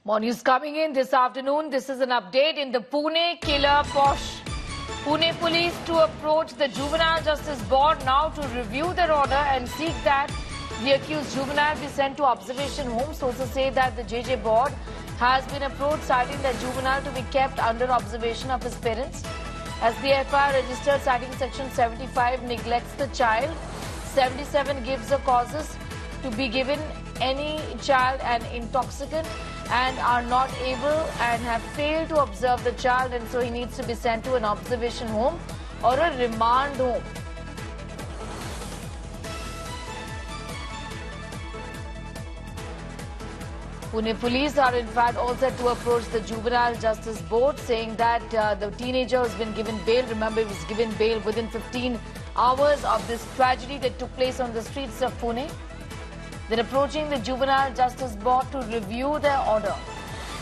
More news coming in this afternoon. This is an update in the Pune killer Porsche. Pune police to approach the Juvenile Justice Board now to review their order and seek that the accused juvenile be sent to observation home. Sources say that the JJ board has been approached citing the juvenile to be kept under observation of his parents. As the FIR registered citing section 75 neglects the child, 77 gives the causes to be given any child an intoxicant and are not able and have failed to observe the child, and so he needs to be sent to an observation home or a remand home. Pune police are in fact all set to approach the Juvenile Justice Board, saying that the teenager has been given bail. Remember, he was given bail within 15 hours of this tragedy that took place on the streets of Pune. They're approaching the Juvenile Justice Board to review their order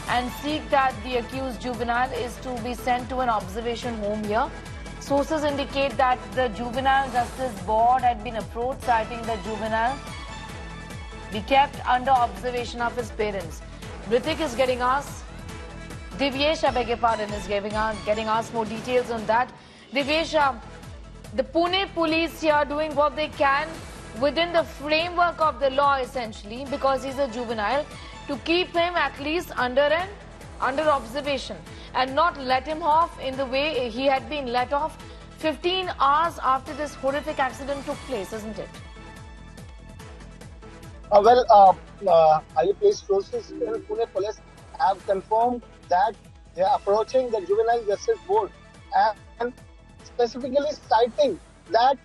and seek that the accused juvenile is to be sent to an observation home here. Sources indicate that the Juvenile Justice Board had been approached citing the juvenile be kept under observation of his parents. Ritik is getting us, Divyesh, I beg your pardon, is getting us more details on that. Divyesh, the Pune police here doing what they can within the framework of the law, essentially, because he's a juvenile, to keep him at least under observation and not let him off in the way he had been let off 15 hours after this horrific accident took place, isn't it? Highly placed sources in Pune police have confirmed that they are approaching the Juvenile Justice Board and specifically citing that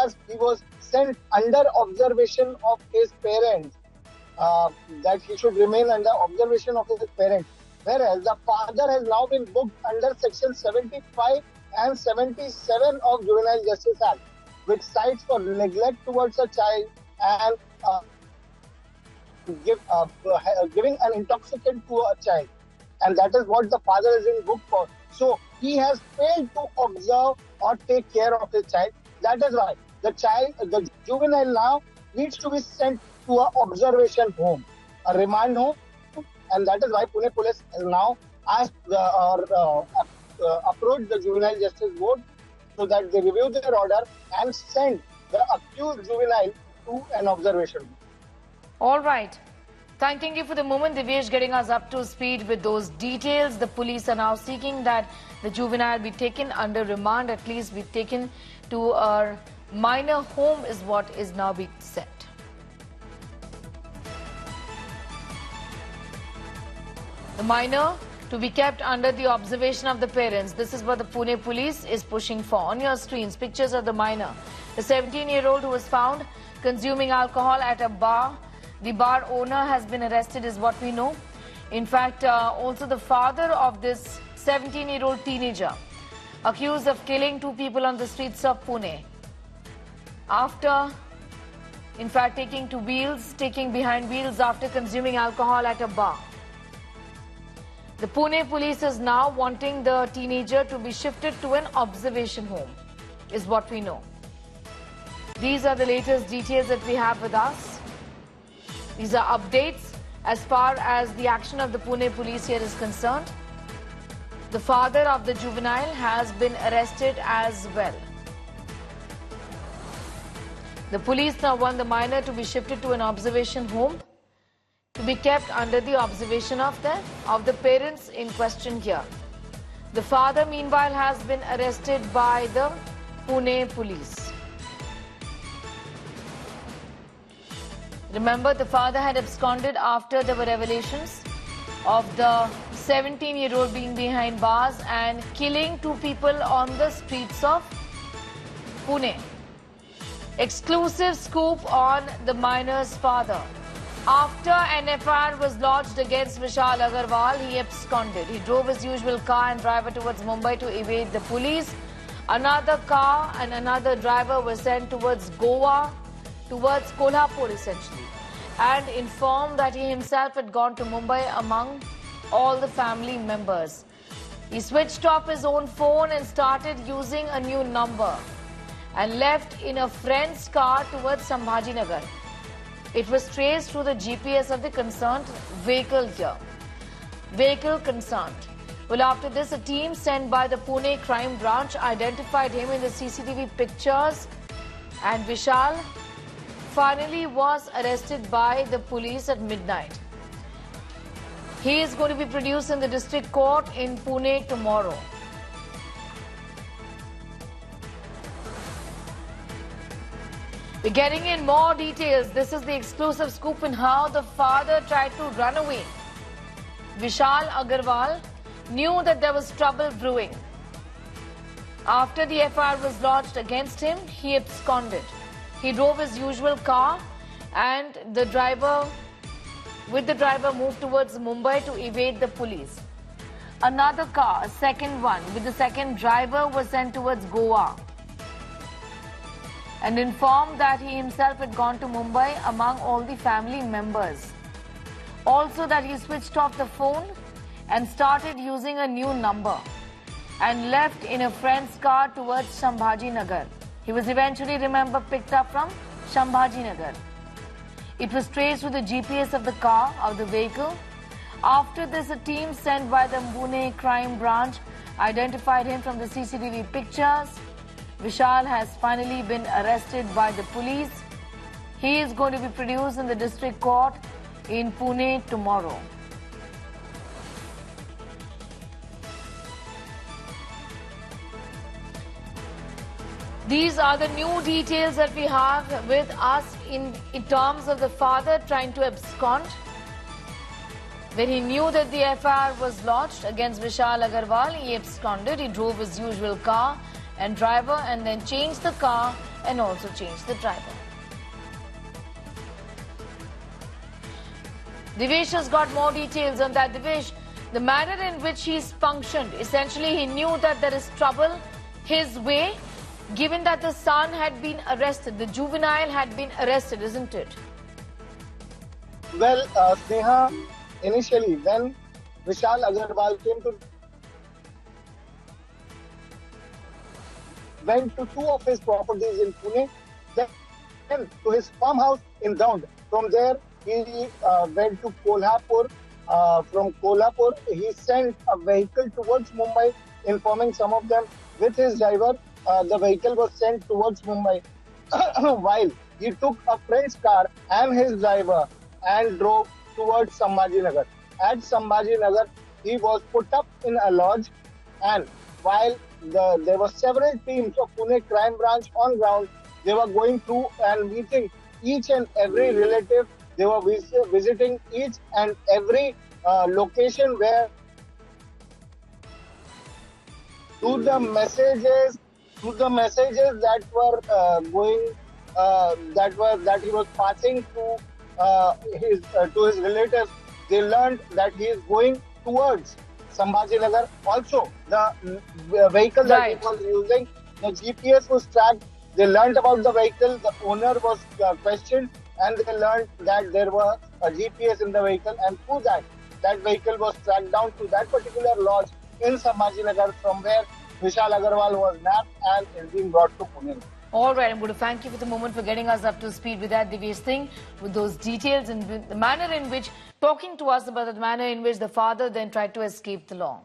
as he was sent under observation of his parents, that he should remain under observation of his parents. Whereas the father has now been booked under section 75 and 77 of Juvenile Justice Act, which cites for neglect towards a child and giving an intoxicant to a child. And that is what the father is in booked for. So he has failed to observe or take care of his child. That is why the juvenile now needs to be sent to an observation home, a remand home, and that is why Pune police has now asked approached the Juvenile Justice Board so that they review their order and send the accused juvenile to an observation home. All right. Thanking you for the moment, Divyesh, getting us up to speed with those details. The police are now seeking that the juvenile be taken under remand, at least be taken to a minor home is what is now being said. The minor to be kept under the observation of the parents. This is what the Pune police is pushing for. On your screens, pictures of the minor. The 17-year-old who was found consuming alcohol at a bar. The bar owner has been arrested is what we know. In fact, also the father of this 17-year-old teenager accused of killing 2 people on the streets of Pune after, in fact, taking behind wheels after consuming alcohol at a bar. The Pune police is now wanting the teenager to be shifted to an observation home, is what we know. These are the latest details that we have with us. These are updates as far as the action of the Pune police here is concerned. The father of the juvenile has been arrested as well. The police now want the minor to be shifted to an observation home to be kept under the observation of the parents in question here. The father, meanwhile, has been arrested by the Pune police. Remember, the father had absconded after there were revelations of the 17-year-old being behind bars and killing 2 people on the streets of Pune. Exclusive scoop on the minor's father. After an FIR was lodged against Vishal Agarwal, he absconded. He drove his usual car and driver towards Mumbai to evade the police. Another car and another driver were sent towards Goa, towards Kolhapur essentially, and informed that he himself had gone to Mumbai among all the family members. He switched off his own phone and started using a new number and left in a friend's car towards Kalyani Nagar. It was traced through the GPS of the concerned vehicle here. vehicle concerned. Well, after this, a team sent by the Pune crime branch identified him in the CCTV pictures, and Vishal finally was arrested by the police at midnight. He is going to be produced in the district court in Pune tomorrow. We're getting in more details. This is the exclusive scoop in how the father tried to run away. Vishal Agarwal knew that there was trouble brewing. After the FIR was lodged against him, he absconded. He drove his usual car and the driver moved towards Mumbai to evade the police. Another car, a second one, with the second driver was sent towards Goa and informed that he himself had gone to Mumbai among all the family members. Also that he switched off the phone and started using a new number and left in a friend's car towards Shambhaji Nagar. He was eventually, remember, picked up from Shambhaji Nagar. It was traced with the GPS of the car, of the vehicle. After this, a team sent by the Pune crime branch identified him from the CCTV pictures. Vishal has finally been arrested by the police. He is going to be produced in the district court in Pune tomorrow. These are the new details that we have with us in terms of the father trying to abscond. When he knew that the FIR was lodged against Vishal Agarwal, he absconded. He drove his usual car and driver and then changed the car and also changed the driver. Divesh has got more details on that. Divesh, the manner in which he's functioned, essentially he knew that there is trouble his way, given that the son had been arrested, the juvenile had been arrested, isn't it? Well, Sneha, initially when Vishal Agarwal went to two of his properties in Pune, then to his farmhouse in Daund. From there, he went to Kolhapur. From Kolhapur, he sent a vehicle towards Mumbai, informing some of them with his driver. The vehicle was sent towards Mumbai while he took a friend's car and his driver and drove towards Shambhaji Nagar. At Shambhaji Nagar, he was put up in a lodge, and while there were several teams of Pune crime branch on ground, they were going through and meeting each and every relative. They were visiting each and every location where to the messages that were that he was passing to his relatives. They learned that he is going towards Shambhaji Nagar. Also, the vehicle that he was using, the GPS was tracked. They learned about the vehicle. The owner was questioned, and they learned that there was a GPS in the vehicle, and through that vehicle was tracked down to that particular lodge in Shambhaji Nagar, from where Vishal Agarwal was nabbed and is being brought to Pune. All right, I'm going to thank you for the moment for getting us up to speed with that, Divesh Singh, with those details and the manner in which, talking to us about the manner in which the father then tried to escape the law.